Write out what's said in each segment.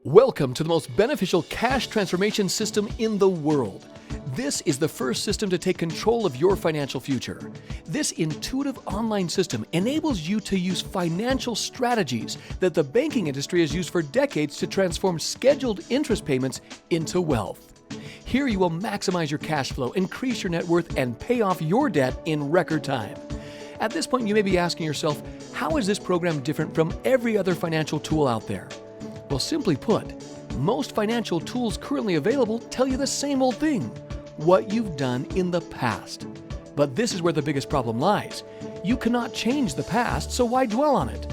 Welcome to the most beneficial cash transformation system in the world. This is the first system to take control of your financial future. This intuitive online system enables you to use financial strategies that the banking industry has used for decades to transform scheduled interest payments into wealth. Here you will maximize your cash flow, increase your net worth, and pay off your debt in record time. At this point, you may be asking yourself, how is this program different from every other financial tool out there? Well, simply put, most financial tools currently available tell you the same old thing, what you've done in the past. But this is where the biggest problem lies. You cannot change the past, so why dwell on it?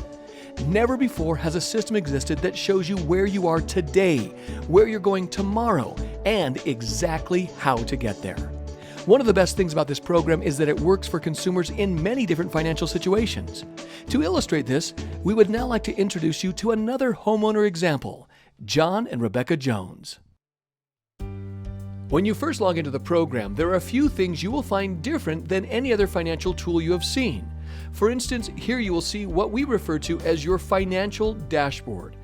Never before has a system existed that shows you where you are today, where you're going tomorrow, and exactly how to get there. One of the best things about this program is that it works for consumers in many different financial situations. To illustrate this, we would now like to introduce you to another homeowner example, John and Rebecca Jones. When you first log into the program, there are a few things you will find different than any other financial tool you have seen. For instance, here you will see what we refer to as your financial dashboard.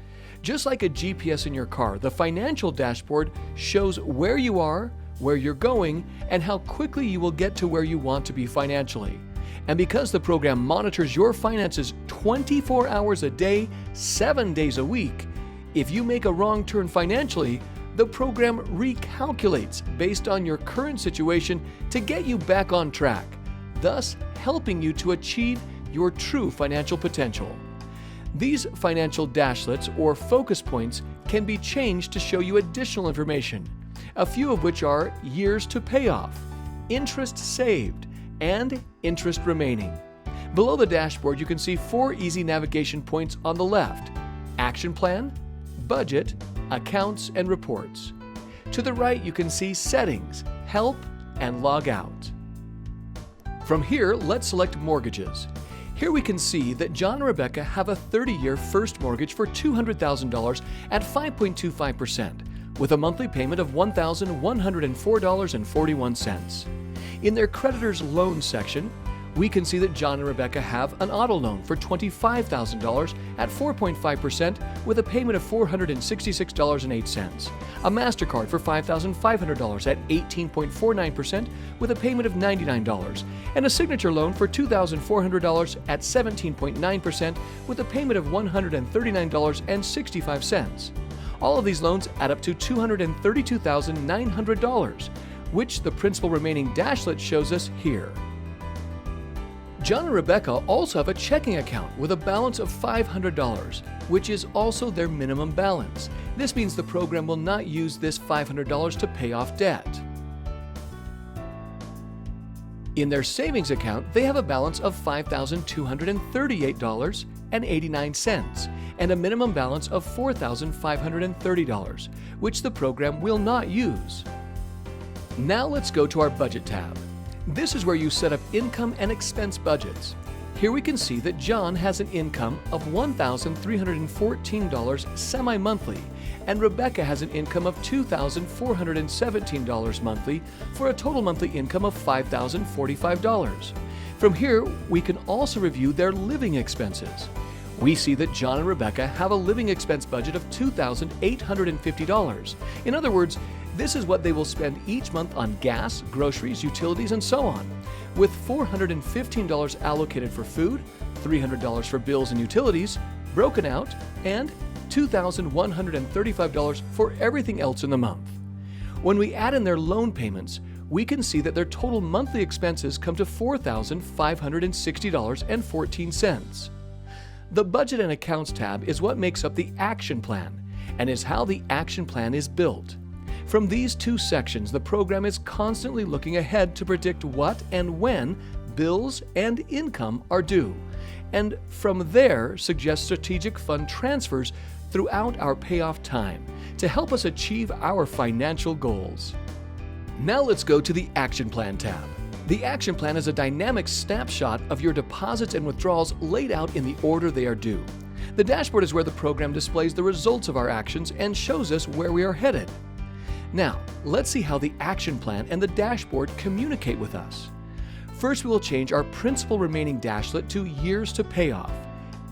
Just like a GPS in your car, the financial dashboard shows where you are, where you're going, and how quickly you will get to where you want to be financially. And because the program monitors your finances 24 hours a day, 7 days a week, if you make a wrong turn financially, the program recalculates based on your current situation to get you back on track, thus helping you to achieve your true financial potential. These financial dashlets or focus points can be changed to show you additional information, a few of which are years to pay off, interest saved, and interest remaining. Below the dashboard, you can see 4 easy navigation points on the left: action plan, budget, accounts, and reports. To the right, you can see settings, help, and log out. From here, let's select mortgages. Here we can see that John and Rebecca have a 30-year first mortgage for $200,000 at 5.25%. with a monthly payment of $1,104.41. In their creditor's loan section, we can see that John and Rebecca have an auto loan for $25,000 at 4.5% with a payment of $466.08, a MasterCard for $5,500 at 18.49% with a payment of $99, and a Signature loan for $2,400 at 17.9% with a payment of $139.65. All of these loans add up to $232,900, which the principal remaining dashlet shows us here. John and Rebecca also have a checking account with a balance of $500, which is also their minimum balance. This means the program will not use this $500 to pay off debt. In their savings account, they have a balance of $5,238.89 and a minimum balance of $4,530, which the program will not use. Now let's go to our budget tab. This is where you set up income and expense budgets. Here we can see that John has an income of $1,314 semi-monthly, and Rebecca has an income of $2,417 monthly for a total monthly income of $5,045. From here, we can also review their living expenses. We see that John and Rebecca have a living expense budget of $2,850. In other words, this is what they will spend each month on gas, groceries, utilities, and so on, with $415 allocated for food, $300 for bills and utilities, broken out, and $2,135 for everything else in the month. When we add in their loan payments, we can see that their total monthly expenses come to $4,560.14. The Budget and Accounts tab is what makes up the Action Plan and is how the Action Plan is built. From these 2 sections, the program is constantly looking ahead to predict what and when bills and income are due, and from there suggests strategic fund transfers throughout our payoff time to help us achieve our financial goals. Now let's go to the Action Plan tab. The Action Plan is a dynamic snapshot of your deposits and withdrawals laid out in the order they are due. The dashboard is where the program displays the results of our actions and shows us where we are headed. Now, let's see how the Action Plan and the dashboard communicate with us. First, we will change our principal remaining dashlet to years to pay off.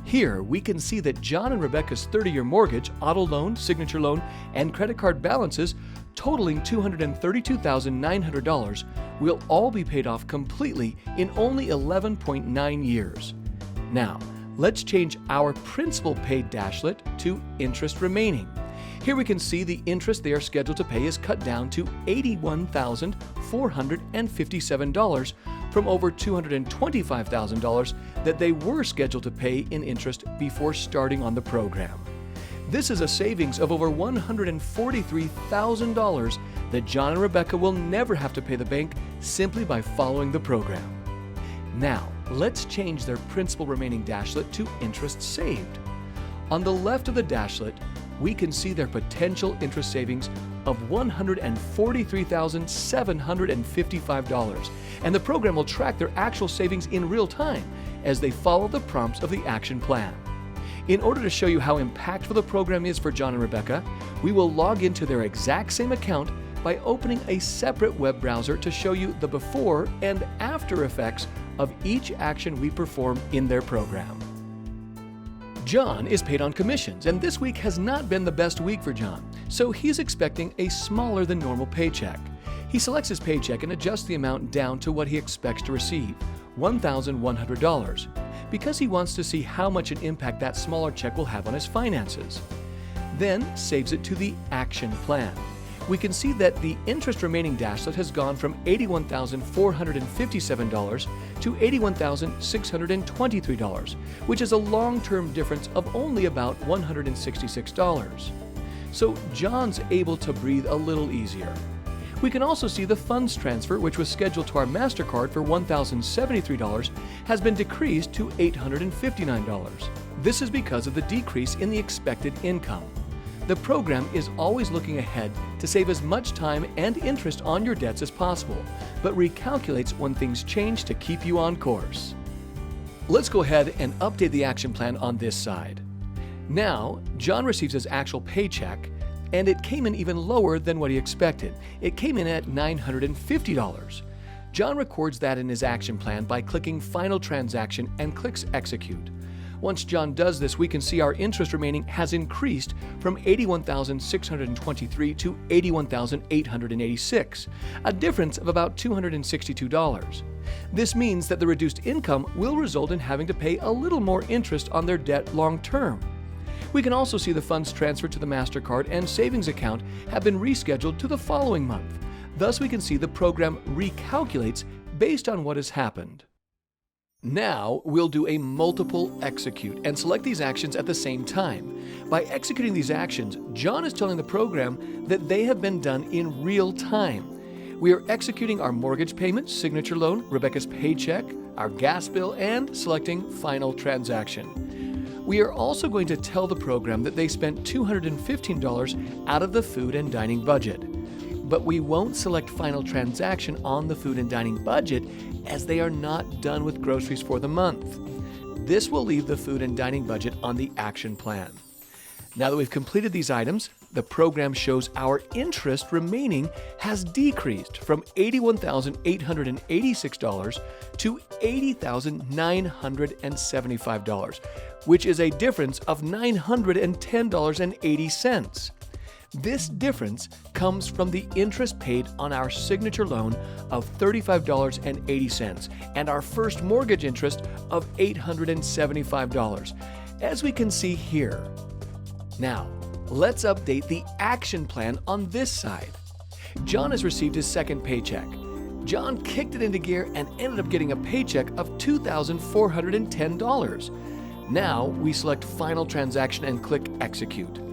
Here, we can see that John and Rebecca's 30-year mortgage, auto loan, signature loan, and credit card balances totaling $232,900 will all be paid off completely in only 11.9 years. Now, let's change our principal paid dashlet to interest remaining. Here we can see the interest they are scheduled to pay is cut down to $81,457 from over $225,000 that they were scheduled to pay in interest before starting on the program. This is a savings of over $143,000 that John and Rebecca will never have to pay the bank simply by following the program. Now, let's change their principal remaining dashlet to interest saved. On the left of the dashlet, we can see their potential interest savings of $143,755, and the program will track their actual savings in real time as they follow the prompts of the action plan. In order to show you how impactful the program is for John and Rebecca, we will log into their exact same account by opening a separate web browser to show you the before and after effects of each action we perform in their program. John is paid on commissions, and this week has not been the best week for John, so he's expecting a smaller than normal paycheck. He selects his paycheck and adjusts the amount down to what he expects to receive, $1,100, because he wants to see how much an impact that smaller check will have on his finances. Then saves it to the action plan. We can see that the interest remaining dashlet has gone from $81,457 to $81,623, which is a long-term difference of only about $166. So John's able to breathe a little easier. We can also see the funds transfer, which was scheduled to our MasterCard for $1,073, has been decreased to $859. This is because of the decrease in the expected income. The program is always looking ahead to save as much time and interest on your debts as possible, but recalculates when things change to keep you on course. Let's go ahead and update the action plan on this side. Now, John receives his actual paycheck, and it came in even lower than what he expected. It came in at $950. John records that in his action plan by clicking Final Transaction and clicks Execute. Once John does this, we can see our interest remaining has increased from $81,623 to $81,886, a difference of about $262. This means that the reduced income will result in having to pay a little more interest on their debt long term. We can also see the funds transferred to the MasterCard and savings account have been rescheduled to the following month. Thus, we can see the program recalculates based on what has happened. Now, we'll do a multiple execute and select these actions at the same time. By executing these actions, John is telling the program that they have been done in real time. We are executing our mortgage payment, signature loan, Rebecca's paycheck, our gas bill, and selecting Final Transaction. We are also going to tell the program that they spent $215 out of the food and dining budget. But we won't select Final Transaction on the food and dining budget as they are not done with groceries for the month. This will leave the food and dining budget on the action plan. Now that we've completed these items, the program shows our interest remaining has decreased from $81,886 to $80,975, which is a difference of $910.80. This difference comes from the interest paid on our signature loan of $35.80 and our first mortgage interest of $875, as we can see here. Now, let's update the action plan on this side. John has received his second paycheck. John kicked it into gear and ended up getting a paycheck of $2,410. Now, we select Final Transaction and click Execute.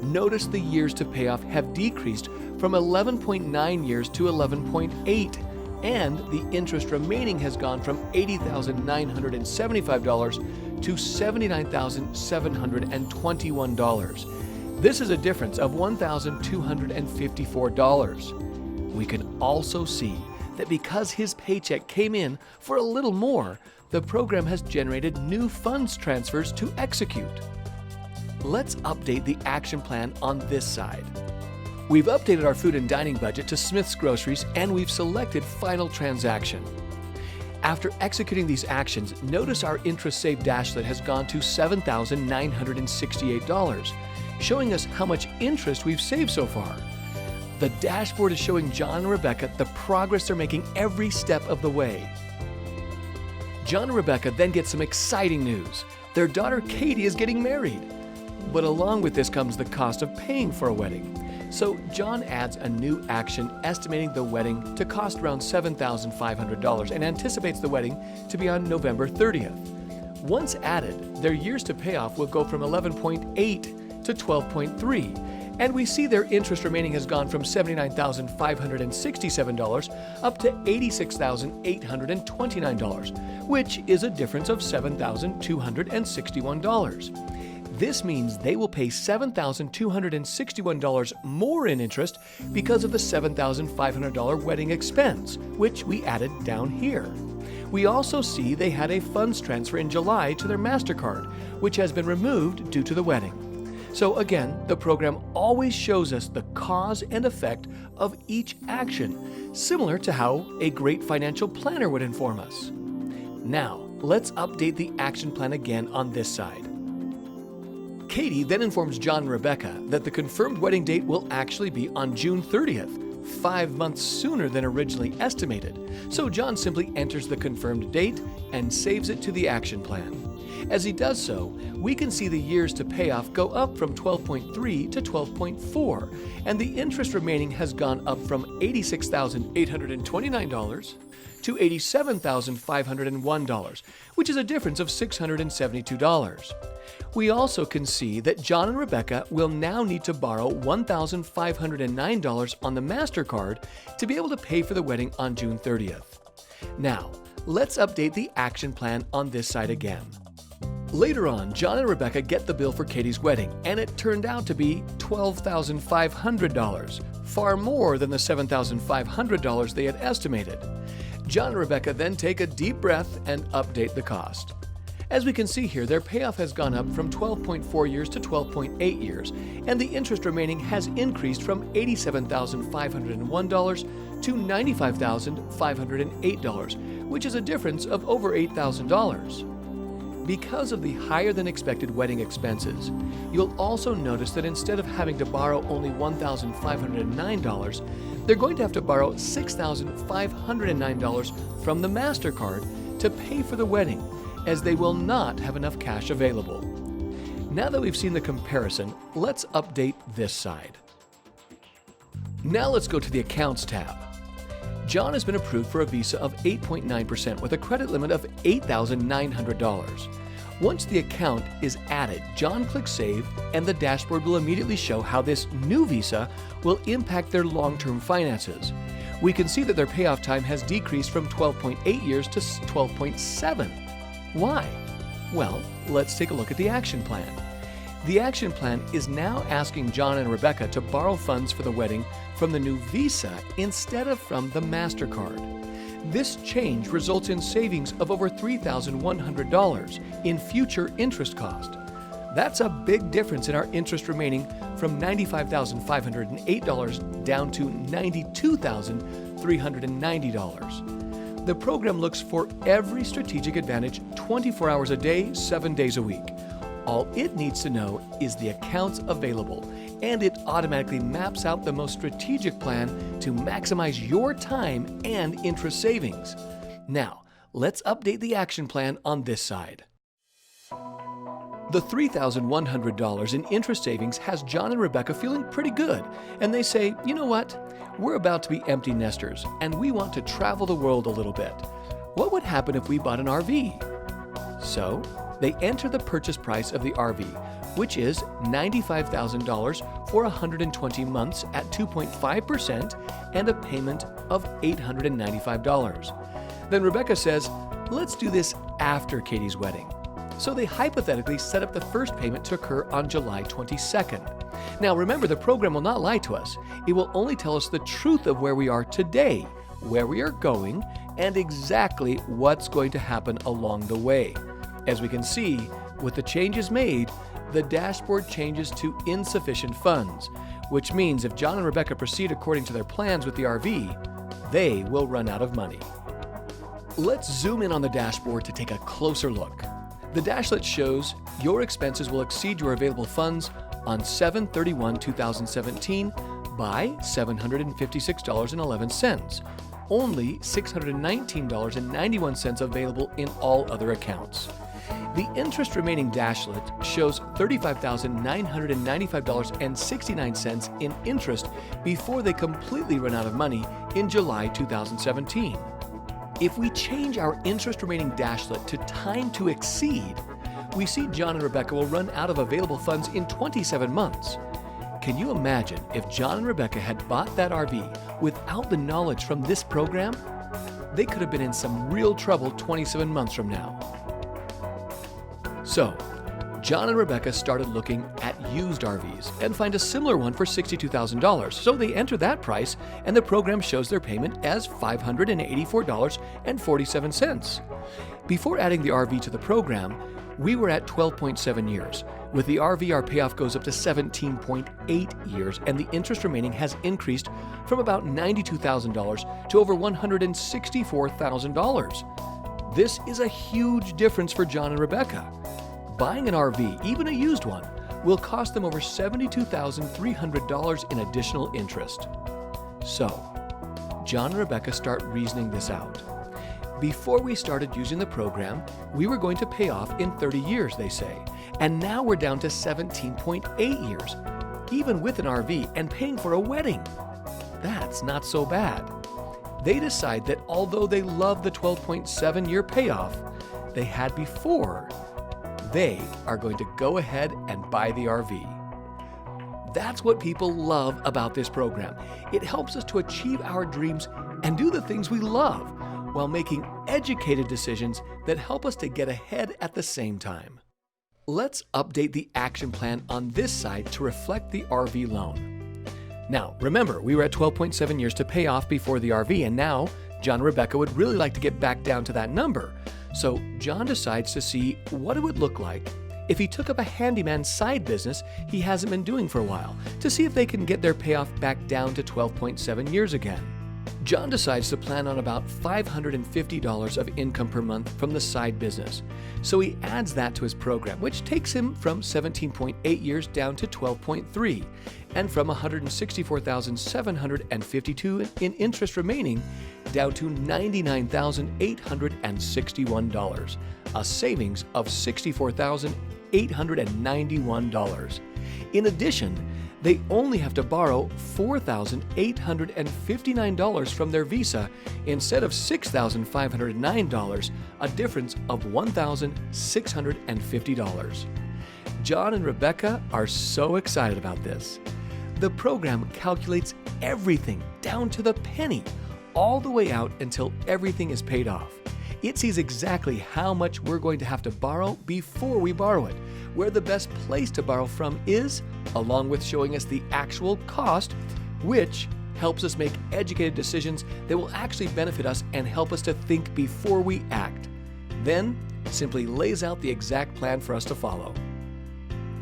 Notice the years to pay off have decreased from 11.9 years to 11.8, and the interest remaining has gone from $80,975 to $79,721. This is a difference of $1,254. We can also see that because his paycheck came in for a little more, the program has generated new funds transfers to execute. Let's update the action plan on this side. We've updated our food and dining budget to Smith's Groceries, and we've selected Final Transaction. After executing these actions, notice our interest saved dashlet has gone to $7,968, showing us how much interest we've saved so far. The dashboard is showing John and Rebecca the progress they're making every step of the way. John and Rebecca then get some exciting news. Their daughter Katie is getting married. But along with this comes the cost of paying for a wedding. So John adds a new action estimating the wedding to cost around $7,500 and anticipates the wedding to be on November 30th. Once added, their years to pay off will go from 11.8 to 12.3, and we see their interest remaining has gone from $79,567 up to $86,829, which is a difference of $7,261. This means they will pay $7,261 more in interest because of the $7,500 wedding expense, which we added down here. We also see they had a funds transfer in July to their MasterCard, which has been removed due to the wedding. So again, the program always shows us the cause and effect of each action, similar to how a great financial planner would inform us. Now, let's update the action plan again on this side. Katie then informs John and Rebecca that the confirmed wedding date will actually be on June 30th, 5 months sooner than originally estimated. So John simply enters the confirmed date and saves it to the action plan. As he does so, we can see the years to pay off go up from 12.3 to 12.4, and the interest remaining has gone up from $86,829 to $87,501, which is a difference of $672. We also can see that John and Rebecca will now need to borrow $1,509 on the MasterCard to be able to pay for the wedding on June 30th. Now, let's update the action plan on this side again. Later on, John and Rebecca get the bill for Katie's wedding, and it turned out to be $12,500, far more than the $7,500 they had estimated. John and Rebecca then take a deep breath and update the cost. As we can see here, their payoff has gone up from 12.4 years to 12.8 years, and the interest remaining has increased from $87,501 to $95,508, which is a difference of over $8,000. Because of the higher than expected wedding expenses, you'll also notice that instead of having to borrow only $1,509, they're going to have to borrow $6,509 from the MasterCard to pay for the wedding, as they will not have enough cash available. Now that we've seen the comparison, let's update this side. Now let's go to the Accounts tab. John has been approved for a visa of 8.9% with a credit limit of $8,900. Once the account is added, John clicks Save, and the dashboard will immediately show how this new visa will impact their long-term finances. We can see that their payoff time has decreased from 12.8 years to 12.7. Why? Well, let's take a look at the action plan. The action plan is now asking John and Rebecca to borrow funds for the wedding from the new Visa instead of from the MasterCard. This change results in savings of over $3,100 in future interest cost. That's a big difference in our interest remaining from $95,508 down to $92,390. The program looks for every strategic advantage 24 hours a day, 7 days a week. All it needs to know is the accounts available, and it automatically maps out the most strategic plan to maximize your time and interest savings. Now, let's update the action plan on this side. The $3,100 in interest savings has John and Rebecca feeling pretty good, and they say, you know what? We're about to be empty nesters, and we want to travel the world a little bit. What would happen if we bought an RV? So, they enter the purchase price of the RV, which is $95,000 for 120 months at 2.5% and a payment of $895. Then Rebecca says, let's do this after Katie's wedding. So they hypothetically set up the first payment to occur on July 22nd. Now remember, the program will not lie to us. It will only tell us the truth of where we are today, where we are going, and exactly what's going to happen along the way. As we can see, with the changes made, the dashboard changes to insufficient funds, which means if John and Rebecca proceed according to their plans with the RV, they will run out of money. Let's zoom in on the dashboard to take a closer look. The dashlet shows your expenses will exceed your available funds on 7/31/2017 by $756.11, only $619.91 available in all other accounts. The interest remaining dashlet shows $35,995.69 in interest before they completely run out of money in July 2017. If we change our interest remaining dashlet to time to exceed, we see John and Rebecca will run out of available funds in 27 months. Can you imagine if John and Rebecca had bought that RV without the knowledge from this program? They could have been in some real trouble 27 months from now. So, John and Rebecca started looking at used RVs and find a similar one for $62,000. So they enter that price and the program shows their payment as $584.47. Before adding the RV to the program, we were at 12.7 years. With the RV, our payoff goes up to 17.8 years and the interest remaining has increased from about $92,000 to over $164,000. This is a huge difference for John and Rebecca. Buying an RV, even a used one, will cost them over $72,300 in additional interest. So, John and Rebecca start reasoning this out. Before we started using the program, we were going to pay off in 30 years, they say, and now we're down to 17.8 years, even with an RV and paying for a wedding. That's not so bad. They decide that although they love the 12.7-year payoff they had before, they are going to go ahead and buy the RV. That's what people love about this program. It helps us to achieve our dreams and do the things we love while making educated decisions that help us to get ahead at the same time. Let's update the action plan on this side to reflect the RV loan. Now, remember, we were at 12.7 years to pay off before the RV, and now John and Rebecca would really like to get back down to that number. So John decides to see what it would look like if he took up a handyman side business he hasn't been doing for a while to see if they can get their payoff back down to 12.7 years again. John decides to plan on about $550 of income per month from the side business. So he adds that to his program, which takes him from 17.8 years down to 12.3, and from $164,752 in interest remaining down to $99,861, a savings of $64,891. In addition, they only have to borrow $4,859 from their Visa instead of $6,509, a difference of $1,650. John and Rebecca are so excited about this. The program calculates everything down to the penny, all the way out until everything is paid off. It sees exactly how much we're going to have to borrow before we borrow it, where the best place to borrow from is, along with showing us the actual cost, which helps us make educated decisions that will actually benefit us and help us to think before we act. Then, simply lays out the exact plan for us to follow.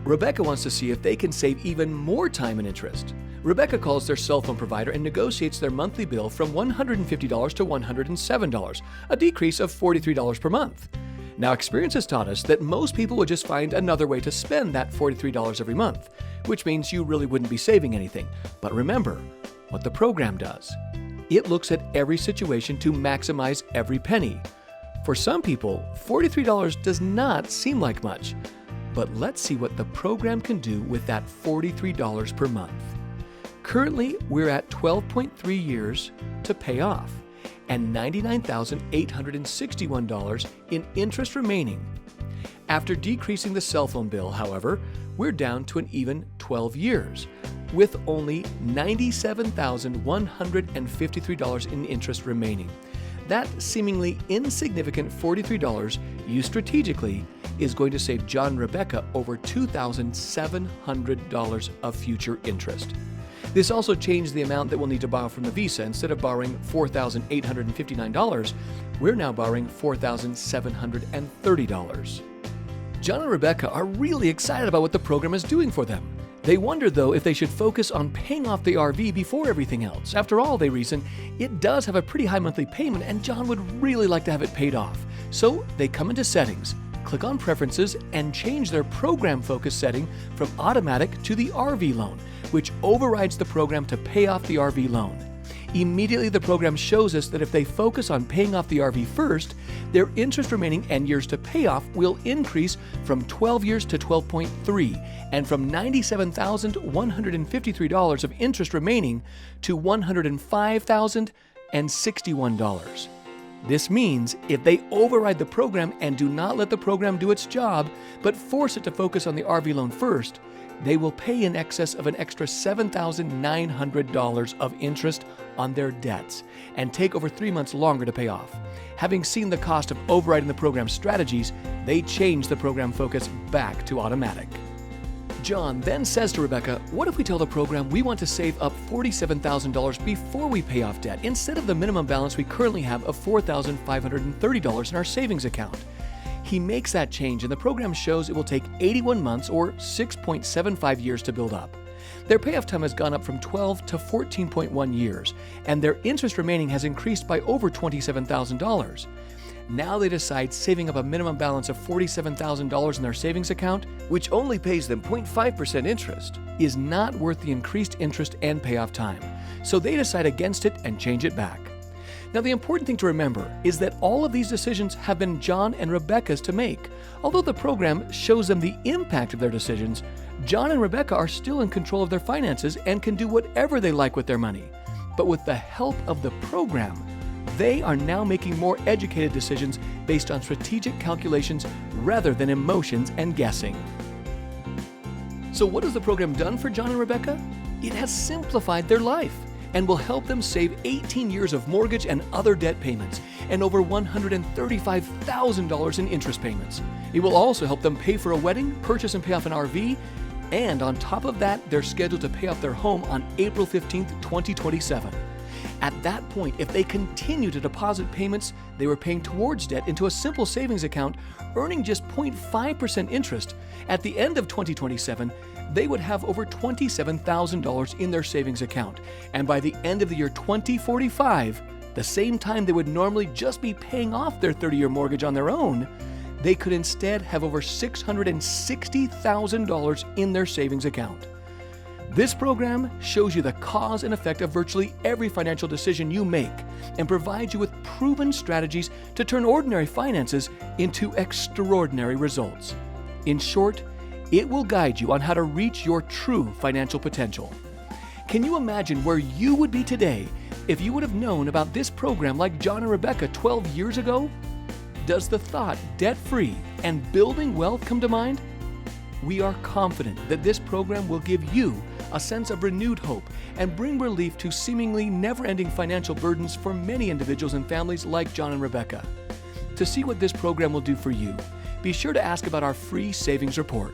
Rebecca wants to see if they can save even more time and interest. Rebecca calls their cell phone provider and negotiates their monthly bill from $150 to $107, a decrease of $43 per month. Now, experience has taught us that most people would just find another way to spend that $43 every month, which means you really wouldn't be saving anything. But remember what the program does. It looks at every situation to maximize every penny. For some people, $43 does not seem like much, but let's see what the program can do with that $43 per month. Currently, we're at 12.3 years to pay off and $99,861 in interest remaining. After decreasing the cell phone bill, however, we're down to an even 12 years with only $97,153 in interest remaining. That seemingly insignificant $43 used strategically is going to save John and Rebecca over $2,700 of future interest. This also changed the amount that we'll need to borrow from the Visa. Instead of borrowing $4,859, we're now borrowing $4,730. John and Rebecca are really excited about what the program is doing for them. They wonder, though, if they should focus on paying off the RV before everything else. After all, they reason, it does have a pretty high monthly payment and John would really like to have it paid off. So they come into Settings, click on Preferences, and change their program focus setting from automatic to the RV loan, which overrides the program to pay off the RV loan. Immediately, the program shows us that if they focus on paying off the RV first, their interest remaining and years to pay off will increase from 12 years to 12.3, and from $97,153 of interest remaining to $105,061. This means if they override the program and do not let the program do its job, but force it to focus on the RV loan first, they will pay in excess of an extra $7,900 of interest on their debts and take over 3 months longer to pay off. Having seen the cost of overriding the program strategies, they change the program focus back to automatic. John then says to Rebecca, what if we tell the program we want to save up $47,000 before we pay off debt instead of the minimum balance we currently have of $4,530 in our savings account? He makes that change and the program shows it will take 81 months or 6.75 years to build up. Their payoff time has gone up from 12 to 14.1 years, and their interest remaining has increased by over $27,000. Now they decide saving up a minimum balance of $47,000 in their savings account, which only pays them 0.5% interest, is not worth the increased interest and payoff time. So they decide against it and change it back. Now, the important thing to remember is that all of these decisions have been John and Rebecca's to make. Although the program shows them the impact of their decisions, John and Rebecca are still in control of their finances and can do whatever they like with their money. But with the help of the program, they are now making more educated decisions based on strategic calculations rather than emotions and guessing. So what has the program done for John and Rebecca? It has simplified their life and will help them save 18 years of mortgage and other debt payments and over $135,000 in interest payments. It will also help them pay for a wedding, purchase and pay off an RV, and on top of that, they're scheduled to pay off their home on April 15th, 2027. At that point, if they continue to deposit payments they were paying towards debt into a simple savings account, earning just 0.5% interest, at the end of 2027, they would have over $27,000 in their savings account. And by the end of the year 2045, the same time they would normally just be paying off their 30-year mortgage on their own, they could instead have over $660,000 in their savings account. This program shows you the cause and effect of virtually every financial decision you make and provides you with proven strategies to turn ordinary finances into extraordinary results. In short, it will guide you on how to reach your true financial potential. Can you imagine where you would be today if you would have known about this program like John and Rebecca 12 years ago? Does the thought debt-free and building wealth come to mind? We are confident that this program will give you a sense of renewed hope and bring relief to seemingly never-ending financial burdens for many individuals and families like John and Rebecca. To see what this program will do for you, be sure to ask about our free savings report.